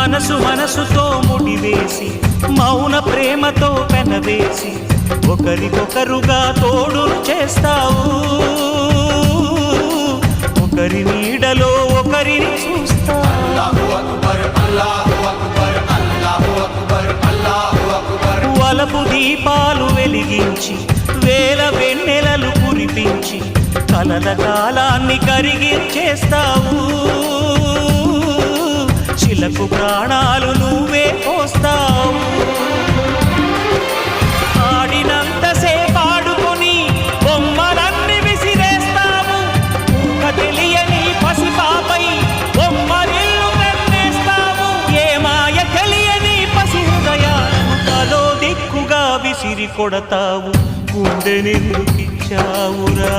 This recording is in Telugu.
మనసు మనసుతో ముడివేసి మౌన ప్రేమతో పెనవేసి ఒకరికొకరుగా తోడును చేస్తావు ఒకరి నీడలో ఒకరిని చూస్తావు వలపు దీపాలు వెలిగించి వేల వెన్నెలలు కురిపించి కలల కాలాన్ని కరిగించేస్తావు చిలకు ప్రాణాలు నువ్వే పోస్తావు ఆడినంతసేపు ఆడుకొని బొమ్మలన్నీ విసిరేస్తావు తెలియని పసిపాపై బొమ్మరిల్లు కన్నేస్తావు ఏ మాయ తెలియని పసి హృదయాలను తలో దిక్కుగా విసిరి కొడతావు గుండెనెందుకిచ్చావురా